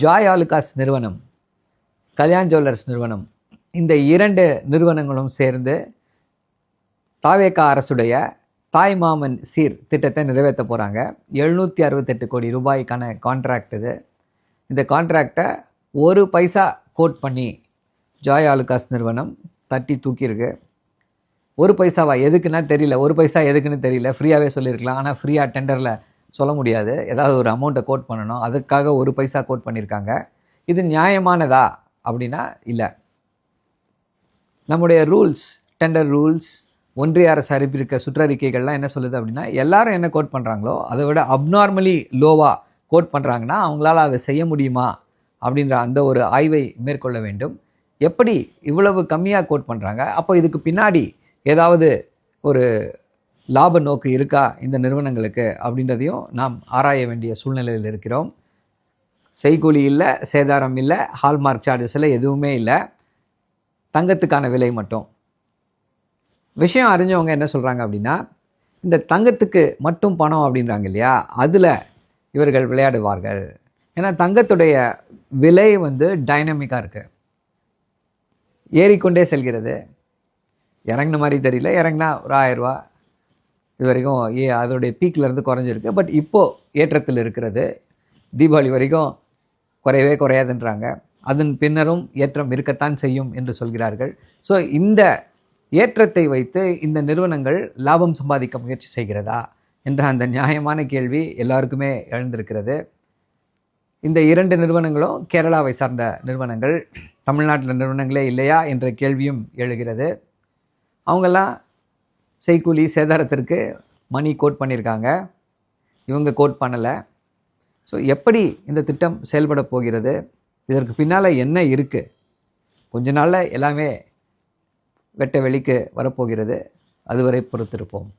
Joy Alukkas நிறுவனம், Kalyan jewellers நிறுவனம், இந்த 2 நிறுவனங்களும் சேர்ந்து தாவேகா அரசுடைய தாய்மாமன் சீர் திட்டத்தை நிறைவேற்ற போகிறாங்க. 768 கோடி ரூபாய்க்கான கான்ட்ராக்ட் இது. இந்த கான்ட்ராக்டை 1 பைசா கோட் பண்ணி ஜாய் ஆலுகாஸ் நிறுவனம் தட்டி தூக்கியிருக்கு. 1 பைசாவா எதுக்குன்னா தெரியல, 1 பைசா எதுக்குன்னு தெரியல, ஃப்ரீயாகவே சொல்லியிருக்கலாம். ஆனால் ஃப்ரீயாக டெண்டரில் சொல்ல முடியாது, ஏதாவது ஒரு அமௌண்ட்டை கோட் பண்ணணும். அதுக்காக 1 பைசா கோட் பண்ணியிருக்காங்க. இது நியாயமானதா அப்படின்னா இல்லை. நம்முடைய ரூல்ஸ், டெண்டர் ரூல்ஸ், ஒன்றிய அரசு அறிவிப்பிருக்க சுற்றறிக்கைகள்லாம் என்ன சொல்லுது அப்படின்னா, எல்லாரும் என்ன கோட் பண்ணுறாங்களோ அதை விட அப்நார்மலி லோவாக கோட் பண்ணுறாங்கன்னா அவங்களால அதை செய்ய முடியுமா அப்படின்ற அந்த ஒரு ஆய்வை மேற்கொள்ள வேண்டும். எப்படி இவ்வளவு கம்மியாக கோட் பண்ணுறாங்க, அப்போ இதுக்கு பின்னாடி ஏதாவது ஒரு லாப நோக்கு இருக்கா இந்த நிறுவனங்களுக்கு அப்படின்றதையும் நாம் ஆராய வேண்டிய சூழ்நிலையில் இருக்கிறோம். செய்கூலி இல்லை, சேதாரம் இல்லை, ஹால்மார்க் சார்ஜஸ் இல்லை, எதுவுமே இல்லை, தங்கத்துக்கான விலை மட்டும். விஷயம் அறிஞ்சவங்க என்ன சொல்கிறாங்க அப்படின்னா, இந்த தங்கத்துக்கு மட்டும் பணம் அப்படின்றாங்க இல்லையா, அதில் இவர்கள் விளையாடுவார்கள். ஏன்னா தங்கத்துடைய விலை டைனமிக்காக இருக்குது, ஏறிக்கொண்டே செல்கிறது. இறங்கின மாதிரி தெரியல, இறங்கினா ஒரு 1000 ரூபா இது வரைக்கும் அதோடைய பீக்கிலேருந்து குறைஞ்சிருக்கு. பட் இப்போது ஏற்றத்தில் இருக்கிறது. தீபாவளி வரைக்கும் குறையவே குறையாதுன்றாங்க. அதன் பின்னரும் ஏற்றம் இருக்கத்தான் செய்யும் என்று சொல்கிறார்கள். ஸோ இந்த ஏற்றத்தை வைத்து இந்த நிறுவனங்கள் லாபம் சம்பாதிக்க முயற்சி செய்கிறதா என்ற அந்த நியாயமான கேள்வி எல்லாருக்குமே எழுந்திருக்கிறது. இந்த 2 நிறுவனங்களும் கேரளாவை சார்ந்த நிறுவனங்கள், தமிழ்நாட்டில் நிறுவனங்களே இல்லையா என்ற கேள்வியும் எழுகிறது. அவங்கெல்லாம் செய்கூலி சேதாரத்திற்கு மணி கோட் பண்ணியிருக்காங்க, இவங்க கோட் பண்ணலை. ஸோ எப்படி இந்த திட்டம் செயல்பட போகிறது, இதற்கு பின்னால் என்ன இருக்குது, கொஞ்ச நாளில் எல்லாமே வெட்ட வெளிக்கு வரப்போகிறது. அதுவரை பொறுத்திருப்போம்.